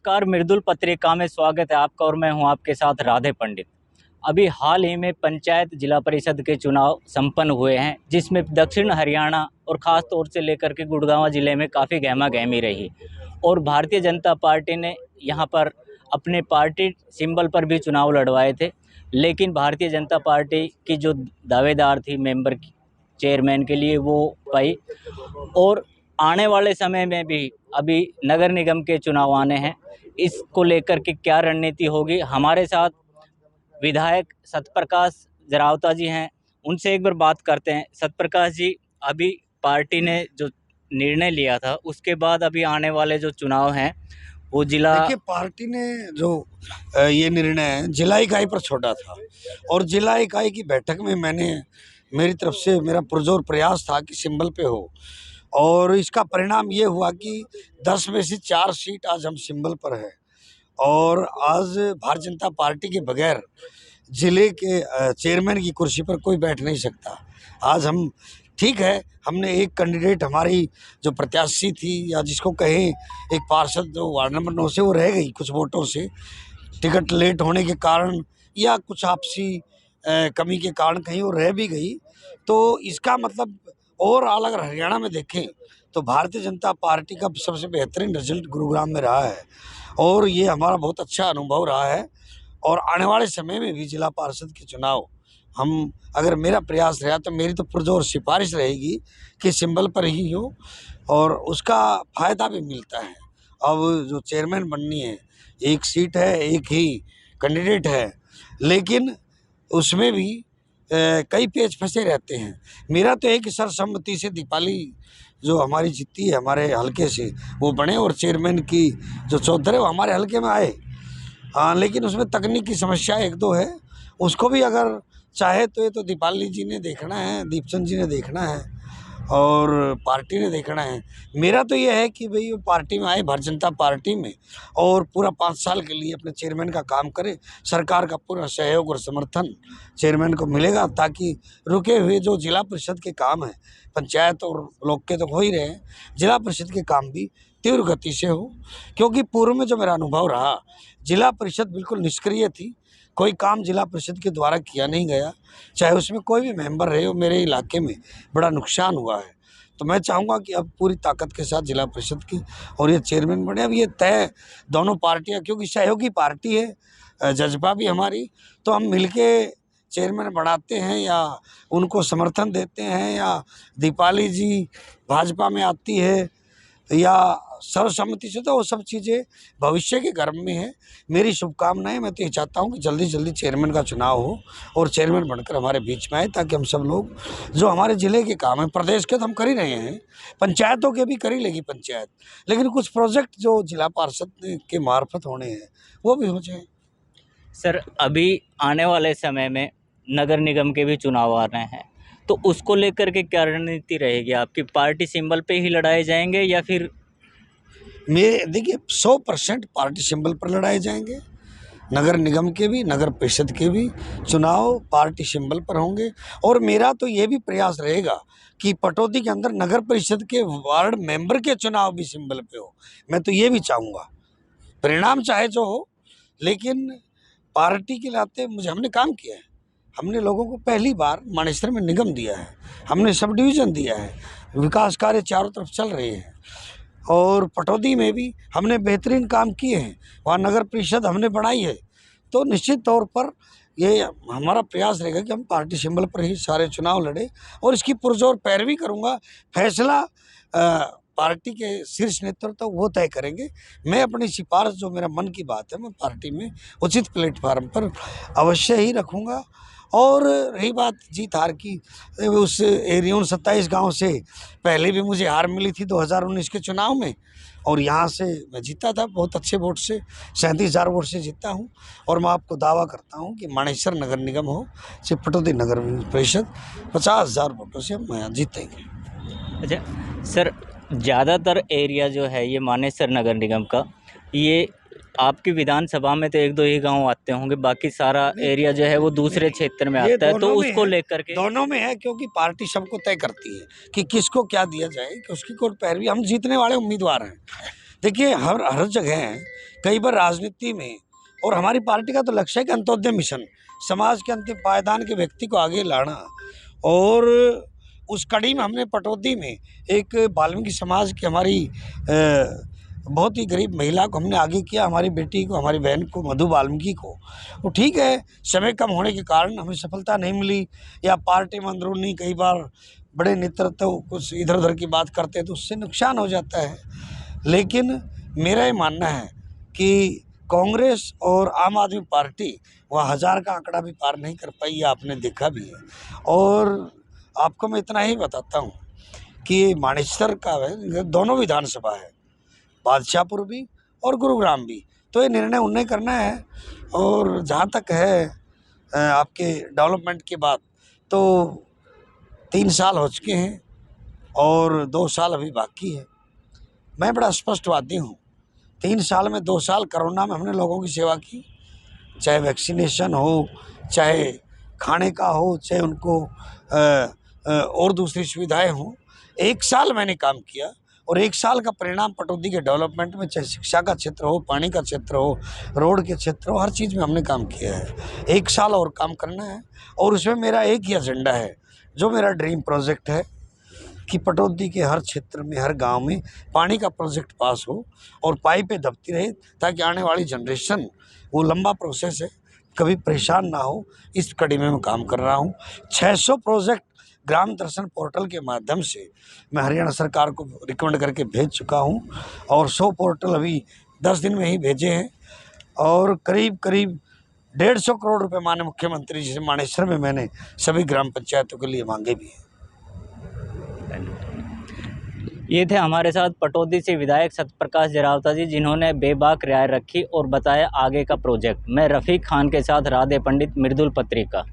नमस्कार, मृदुल पत्रिका में स्वागत है आपका और मैं हूं आपके साथ राधे पंडित। अभी हाल ही में पंचायत जिला परिषद के चुनाव संपन्न हुए हैं, जिसमें दक्षिण हरियाणा और ख़ास तौर से लेकर के गुड़गांव ज़िले में काफ़ी गहमा-गहमी रही और भारतीय जनता पार्टी ने यहां पर अपने पार्टी सिंबल पर भी चुनाव लड़वाए थे। लेकिन भारतीय जनता पार्टी की जो दावेदार थी मेंबर चेयरमैन के लिए, वो पाई। और आने वाले समय में भी अभी नगर निगम के चुनाव आने हैं, इसको लेकर के क्या रणनीति होगी। हमारे साथ विधायक सतप्रकाश जरावता जी हैं, उनसे एक बार बात करते हैं। सतप्रकाश जी, अभी पार्टी ने जो निर्णय लिया था उसके बाद अभी आने वाले जो चुनाव हैं वो जिला, देखिए, पार्टी ने जो ये निर्णय जिला इकाई पर छोड़ा था और जिला इकाई की बैठक में मेरी तरफ से मेरा पुरजोर प्रयास था कि सिंबल पे हो, और इसका परिणाम ये हुआ कि 10 में से 4 सीट आज हम सिंबल पर है। और आज भारतीय जनता पार्टी के बगैर जिले के चेयरमैन की कुर्सी पर कोई बैठ नहीं सकता। आज हम ठीक है, हमने एक कैंडिडेट, हमारी जो प्रत्याशी थी या जिसको कहें एक पार्षद, जो वार्ड नंबर 9 से, वो रह गई कुछ वोटों से, टिकट लेट होने के कारण या कुछ आपसी कमी के कारण कहीं वो रह भी गई। तो इसका मतलब, और अलग हरियाणा में देखें तो भारतीय जनता पार्टी का सबसे बेहतरीन रिजल्ट गुरुग्राम में रहा है और ये हमारा बहुत अच्छा अनुभव रहा है। और आने वाले समय में भी जिला पार्षद के चुनाव हम, अगर मेरा प्रयास रहा तो मेरी तो पुरजोर सिफारिश रहेगी कि सिंबल पर ही हो, और उसका फ़ायदा भी मिलता है। अब जो चेयरमैन बननी है, एक सीट है, एक ही कैंडिडेट है, लेकिन उसमें भी कई पेच फंसे रहते हैं। मेरा तो एक सर्वसम्मति से दीपाली जो हमारी जीती है हमारे हलके से, वो बने, और चेयरमैन की जो चौधरी वो हमारे हलके में आए। हाँ, लेकिन उसमें तकनीकी समस्या एक दो है, उसको भी अगर चाहे तो ये तो दीपाली जी ने देखना है, दीपचंद जी ने देखना है और पार्टी ने देखना है। मेरा तो ये है कि भाई वो पार्टी में आए, भारतीय जनता पार्टी में, और पूरा 5 साल के लिए अपने चेयरमैन का काम करे। सरकार का पूरा सहयोग और समर्थन चेयरमैन को मिलेगा, ताकि रुके हुए जो जिला परिषद के काम हैं, पंचायत और ब्लॉक के तो हो ही रहे हैं, जिला परिषद के काम भी तीव्र गति से हो। क्योंकि पूर्व में जो मेरा अनुभव रहा, जिला परिषद बिल्कुल निष्क्रिय थी, कोई काम जिला परिषद के द्वारा किया नहीं गया, चाहे उसमें कोई भी मेंबर रहे हो। मेरे इलाके में बड़ा नुकसान हुआ है। तो मैं चाहूँगा कि अब पूरी ताकत के साथ जिला परिषद की और ये चेयरमैन बने। अब ये तय दोनों पार्टियां, क्योंकि सहयोगी पार्टी है, जज्बा भी हमारी, तो हम मिलके चेयरमैन बनाते हैं या उनको समर्थन देते हैं, या दीपाली जी भाजपा में आती है या सर्वसम्मति से, तो वो सब चीज़ें भविष्य के गर्भ में है। मेरी शुभकामनाएं। मैं तो ये चाहता हूँ कि जल्दी जल्दी चेयरमैन का चुनाव हो और चेयरमैन बनकर हमारे बीच में आए, ताकि हम सब लोग जो हमारे ज़िले के काम है, प्रदेश के तो हम कर ही रहे हैं, पंचायतों के भी कर ही लेगी पंचायत, लेकिन कुछ प्रोजेक्ट जो जिला पार्षद के मार्फत होने हैं वो भी हो जाए। सर, अभी आने वाले समय में नगर निगम के भी चुनाव आ रहे हैं, तो उसको लेकर के क्या रणनीति रहेगी आपकी? पार्टी सिंबल पे ही लड़ाए जाएंगे या फिर? देखिए, 100% पार्टी सिंबल पर लड़ाए जाएंगे। नगर निगम के भी, नगर परिषद के भी चुनाव पार्टी सिंबल पर होंगे। और मेरा तो ये भी प्रयास रहेगा कि पटौदी के अंदर नगर परिषद के वार्ड मेंबर के चुनाव भी सिंबल पे हो। मैं तो ये भी चाहूँगा, परिणाम चाहे जो हो, लेकिन पार्टी के नाते हमने काम किया है। हमने लोगों को पहली बार मानेसर में निगम दिया है, हमने सब डिवीज़न दिया है, विकास कार्य चारों तरफ चल रहे हैं, और पटौदी में भी हमने बेहतरीन काम किए हैं, वहाँ नगर परिषद हमने बनाई है। तो निश्चित तौर पर ये हमारा प्रयास रहेगा कि हम पार्टी सिंबल पर ही सारे चुनाव लड़े, और इसकी पुरजोर पैरवी करूँगा। फैसला पार्टी के शीर्ष नेतृत्व वो तय करेंगे। मैं अपनी सिफारिश, जो मेरा मन की बात है, मैं पार्टी में उचित प्लेटफार्म पर अवश्य ही रखूँगा। और रही बात जीत हार की, उस एरिया 27 गांव से पहले भी मुझे हार मिली थी 2019 के चुनाव में, और यहाँ से मैं जीता था बहुत अच्छे वोट से, 37,000 वोट से जीता हूँ। और मैं आपको दावा करता हूँ कि मानेसर नगर निगम हो चाहे पटौदी नगर परिषद, 50,000 वोटों से हम यहाँ जीतेंगे। अच्छा सर, ज़्यादातर एरिया जो है ये मानेसर नगर निगम का, ये आपकी विधानसभा में तो 1-2 ही गांव आते होंगे, बाकी सारा एरिया जो है वो दूसरे क्षेत्र में आता है, तो उसको लेकर के दोनों में है, क्योंकि पार्टी सबको तय करती है कि किसको क्या दिया जाए, कि उसकी कोई पैरवी, हम जीतने वाले उम्मीदवार हैं। देखिए हर हर जगह कई बार राजनीति में, और हमारी पार्टी का तो लक्ष्य है कि अंत्योदय मिशन, समाज के अंतिम पायदान के व्यक्ति को आगे लाना। और उस कड़ी में हमने पटौदी में एक वाल्मीकि समाज की हमारी बहुत ही गरीब महिला को हमने आगे किया, हमारी बेटी को, हमारी बहन को, मधु वाल्मीकि को। वो ठीक है, समय कम होने के कारण हमें सफलता नहीं मिली, या पार्टी में अंदरूनी कई बार बड़े नेतृत्व कुछ इधर उधर की बात करते हैं तो उससे नुकसान हो जाता है। लेकिन मेरा ये मानना है कि कांग्रेस और आम आदमी पार्टी वह 1000 का आंकड़ा भी पार नहीं कर पाई, ये आपने देखा भी है। और आपको मैं इतना ही बताता हूँ कि मानेसर का दोनों विधानसभा है, बादशाहपुर भी और गुरुग्राम भी, तो ये निर्णय उन्हें करना है। और जहाँ तक है आपके डेवलपमेंट की बात, तो 3 साल हो चुके हैं और 2 साल अभी बाकी है। मैं बड़ा स्पष्टवादी हूँ, 3 साल में 2 साल कोरोना में हमने लोगों की सेवा की, चाहे वैक्सीनेशन हो, चाहे खाने का हो, चाहे उनको और दूसरी सुविधाएं हों। 1 साल मैंने काम किया और 1 साल का परिणाम पटौदी के डेवलपमेंट में, चाहे शिक्षा का क्षेत्र हो, पानी का क्षेत्र हो, रोड के क्षेत्र हो, हर चीज़ में हमने काम किया है। 1 साल और काम करना है और उसमें मेरा एक ही एजेंडा है, जो मेरा ड्रीम प्रोजेक्ट है कि पटौदी के हर क्षेत्र में, हर गांव में पानी का प्रोजेक्ट पास हो और पाइपें दबती रहे, ताकि आने वाली जनरेशन, वो लंबा प्रोसेस है, कभी परेशान ना हो। इस कड़ी में मैं काम कर रहा हूँ। 600 प्रोजेक्ट ग्राम दर्शन पोर्टल के माध्यम से मैं हरियाणा सरकार को रिकमेंड करके भेज चुका हूँ और 100 पोर्टल अभी 10 दिन में ही भेजे हैं। और करीब 150 करोड़ रुपए माननीय मुख्यमंत्री जी से मानेसर में मैंने सभी ग्राम पंचायतों के लिए मांगे भी हैं। ये थे हमारे साथ पटौदी से विधायक सत्यप्रकाश जरावता जी, जिन्होंने बेबाक राय रखी और बताया आगे का प्रोजेक्ट। मैं रफ़ीक खान के साथ राधे पंडित, मृदुल पत्रिका।